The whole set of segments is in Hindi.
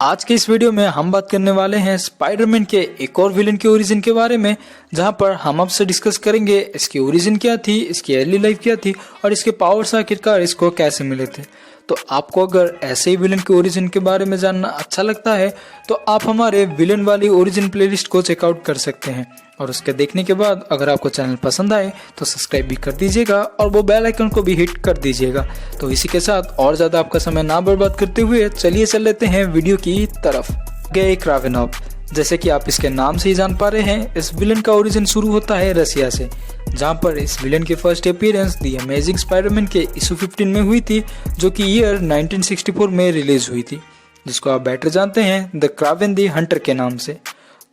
आज के इस वीडियो में हम बात करने वाले हैं स्पाइडरमैन के एक और विलन के ओरिजिन के बारे में, जहां पर हम आपसे डिस्कस करेंगे इसकी ओरिजिन क्या थी, इसकी अर्ली लाइफ क्या थी और इसके पावर्स आखिरकार इसको कैसे मिले थे। तो आपको अगर ऐसे ही विलन के ओरिजिन के बारे में जानना अच्छा लगता है तो आप हमारे विलन वाली ओरिजिन प्लेलिस्ट को चेकआउट कर सकते हैं, और उसके देखने के बाद अगर आपको चैनल पसंद आए तो सब्सक्राइब भी कर दीजिएगा और वो बेल आइकन को भी हिट कर दीजिएगा। तो इसी के साथ और ज़्यादा आपका समय ना बर्बाद करते हुए चलिए चल लेते हैं वीडियो की तरफ। गए क्रावेनॉव, जैसे कि आप इसके नाम से ही जान पा रहे हैं, इस विलन का ओरिजिन शुरू होता है रसिया से, जहां पर इस विलन की फर्स्ट अपीयरेंस दी अमेजिंग स्पाइडरमैन के इशू 15 में हुई थी, जो कि ईयर 1964 में रिलीज हुई थी, जिसको आप बेटर जानते हैं द क्रावेन दी हंटर के नाम से।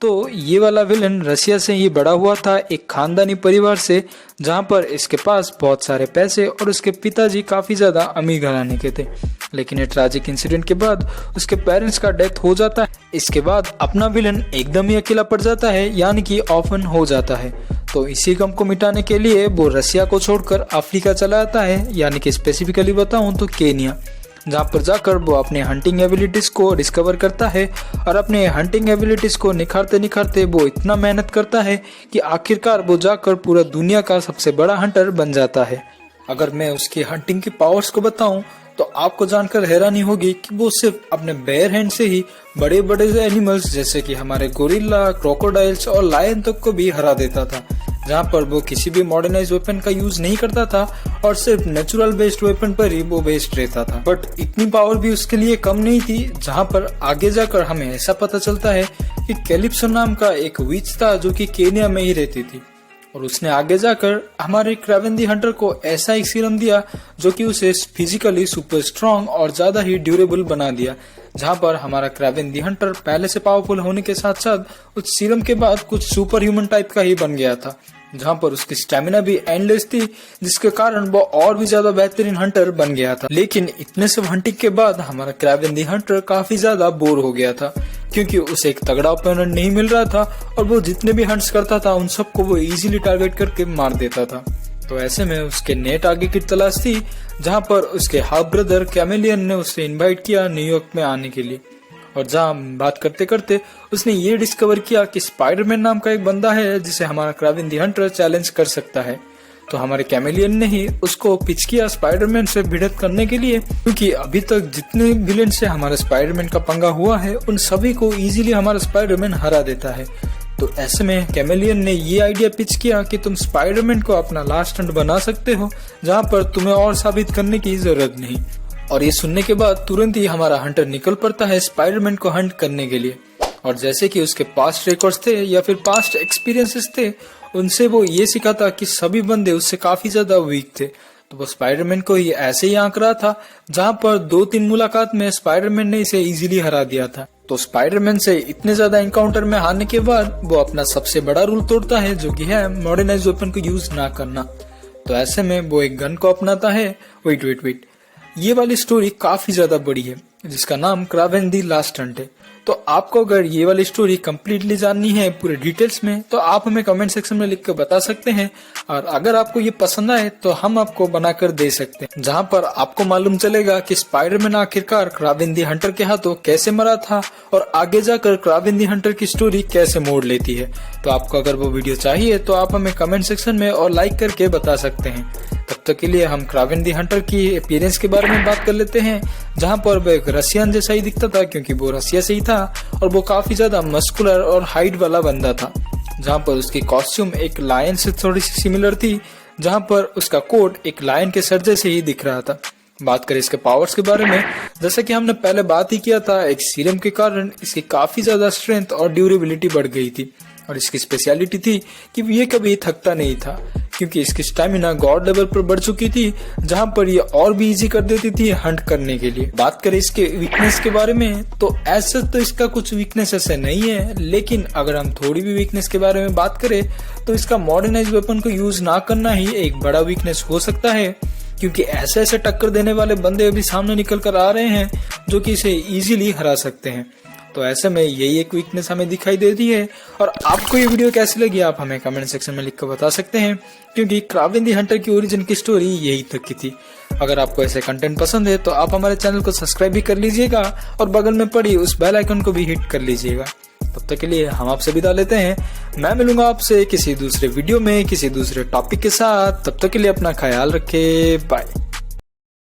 तो ये वाला विलन रसिया से ही बड़ा हुआ था, एक खानदानी परिवार से, जहां पर इसके पास बहुत सारे पैसे और उसके पिताजी काफी ज्यादा अमीर घराने के थे। लेकिन एक ट्रैजिक इंसिडेंट के बाद उसके पेरेंट्स का डेथ हो जाता है। इसके बाद अपना विलन एकदम ही अकेला पड़ जाता है, यानी कि ऑर्फन हो जाता है। तो इसी गम को मिटाने के लिए वो रसिया को छोड़कर अफ्रीका चला जाता है, यानी कि स्पेसिफिकली बताऊं तो केनिया, जहाँ पर जाकर वो अपने हंटिंग एबिलिटीज को डिस्कवर करता है। और अपने हंटिंग एबिलिटीज को निखारते निखारते वो इतना मेहनत करता है कि आखिरकार वो जाकर पूरा दुनिया का सबसे बड़ा हंटर बन जाता है। अगर मैं उसकी हंटिंग की पावर्स को बताऊं तो आपको जानकर हैरानी होगी कि वो सिर्फ अपने बेयर हैंड से ही बड़े बड़े एनिमल्स जैसे कि हमारे गोरिल्ला, क्रोकोडाइल्स और लायन तक को भी हरा देता था, जहाँ पर वो किसी भी मॉडर्नाइज वेपन का यूज नहीं करता था और सिर्फ नेचुरल बेस्ड वेपन पर ही वो बेस्ड रहता था। बट इतनी पावर भी उसके लिए कम नहीं थी, जहाँ पर आगे जाकर हमें ऐसा पता चलता है कि कैलिप्सो नाम का एक विच था जो कि केनिया में ही रहती थी, और उसने आगे जाकर हमारे क्रावेन दी हंटर को ऐसा एक सीरम दिया जो कि उसे फिजिकली सुपर स्ट्रॉन्ग और ज्यादा ही ड्यूरेबल बना दिया, जहां पर हमारा क्रावेन दी हंटर पहले से पावरफुल होने के साथ साथ उस सीरम के बाद कुछ सुपर ह्यूमन टाइप का ही बन गया था, जहां पर उसकी स्टेमिना भी एंडलेस थी, जिसके कारण वो और भी ज्यादा बेहतरीन हंटर बन गया था। लेकिन इतने सब हंटिंग के बाद हमारा क्रावेन दी हंटर काफी ज्यादा बोर हो गया था, क्योंकि उसे एक तगड़ा ओपोनेंट नहीं मिल रहा था और वो जितने भी हंट्स करता था उन सबको वो इजीली टारगेट करके मार देता था। तो ऐसे में उसके नेट आगे की तलाश थी, जहां पर उसके हाफ ब्रदर कैमेलियन ने उसे इनवाइट किया न्यूयॉर्क में आने के लिए। और जहां बात करते करते उसने ये डिस्कवर किया कि स्पाइडरमैन नाम का एक बंदा है जिसे हमारा क्रावेन दी हंटर चैलेंज कर सकता है। तो हमारे कैमेलियन ने ही उसको पिच किया स्पाइडरमैन से भिड़ंत करने के लिए, क्योंकि अभी तक जितने विलेन से हमारे स्पाइडरमैन का पंगा हुआ है उन सभी को इजीली हमारा स्पाइडरमैन हरा देता है। तो ऐसे में कैमेलियन ने ये आइडिया पिच किया कि तुम स्पाइडरमैन को अपना लास्ट हंट बना सकते हो, जहाँ पर तुम्हें और साबित करने की जरूरत नहीं। और ये सुनने के बाद तुरंत ही हमारा हंटर निकल पड़ता है स्पाइडरमैन को हंट करने के लिए। और जैसे कि उसके पास्ट रिकॉर्ड्स थे या फिर पास्ट एक्सपीरियंसेस थे, उनसे वो ये सीखा था कि सभी बंदे उससे काफी ज्यादा वीक थे। तो वो स्पाइडरमैन को ही ऐसे ही आंक रहा था, जहां पर 2-3 मुलाकात में स्पाइडरमैन ने इसे इजीली हरा दिया था। तो स्पाइडरमैन से इतने ज्यादा एनकाउंटर में हारने के बाद वो अपना सबसे बड़ा रूल तोड़ता है, जो कि है मॉडर्नाइज वेपन को यूज ना करना। तो ऐसे में वो एक गन को अपनाता है। वेट, ये वाली स्टोरी काफी ज्यादा बड़ी है, जिसका नाम क्रावेन दी लास्ट हंट है। तो आपको अगर ये वाली स्टोरी कम्प्लीटली जाननी है पूरे डिटेल्स में, तो आप हमें कमेंट सेक्शन में लिख कर बता सकते हैं, और अगर आपको ये पसंद आए तो हम आपको बनाकर दे सकते हैं, जहां पर आपको मालूम चलेगा कि स्पाइडरमैन आखिरकार क्रावेन दी हंटर के हाथों कैसे मरा था और आगे जाकर क्रावेन दी हंटर की स्टोरी कैसे मोड़ लेती है। तो आपको अगर वो वीडियो चाहिए तो आप हमें कमेंट सेक्शन में और लाइक करके बता सकते हैं। तब तक के लिए हम क्रावेन दी हंटर की अपीयरेंस के बारे में बात कर लेते हैं, जहां पर वो एक रसियन जैसा ही दिखता था, क्योंकि वो रसिया से ही था और वो काफी ज्यादा मस्कुलर और हाइट वाला बंदा था। जहां पर उसकी कॉस्ट्यूम एक लायन से थोड़ी सी सिमिलर थी, जहां पर उसका कोट एक लायन के सर जैसे ही दिख रहा था। बात करें इसके पावर्स के बारे में, जैसा कि हमने पहले बात ही किया था, एक सीरम के कारण इसकी काफी ज्यादा स्ट्रेंथ और ड्यूरेबिलिटी बढ़ गई थी। और इसकी स्पेशलिटी थी कि ये कभी थकता नहीं था, क्योंकि इसकी स्टेमिना गॉड लेवल पर बढ़ चुकी थी, जहां पर ये और भी इजी कर देती थी हंट करने के लिए। बात करें इसके वीकनेस के बारे में, तो ऐसा तो इसका कुछ वीकनेस ऐसे नहीं है, लेकिन अगर हम थोड़ी भी वीकनेस के बारे में बात करें तो इसका मॉडर्नाइज वेपन को यूज ना करना ही एक बड़ा वीकनेस हो सकता है, क्योंकि ऐसे ऐसे टक्कर देने वाले बंदे अभी सामने निकल कर आ रहे हैं जो कि इसे इजीली हरा सकते हैं। तो ऐसे में यही एक वीकनेस हमें दिखाई देती है। और आपको ये वीडियो कैसी लगी आप हमें कमेंट सेक्शन में लिख कर बता सकते हैं, क्योंकि क्रावेन दी हंटर की ओरिजिन की स्टोरी यही तक की थी। अगर आपको ऐसे कंटेंट पसंद है तो आप हमारे चैनल को सब्सक्राइब भी कर लीजिएगा और बगल में पड़ी उस बेल आइकन को भी हिट कर लीजिएगा। तब तक के लिए हम आपसे विदा लेते हैं। मैं मिलूंगा आपसे किसी दूसरे वीडियो में किसी दूसरे टॉपिक के साथ। तब तक के लिए अपना ख्याल रखें। बाय।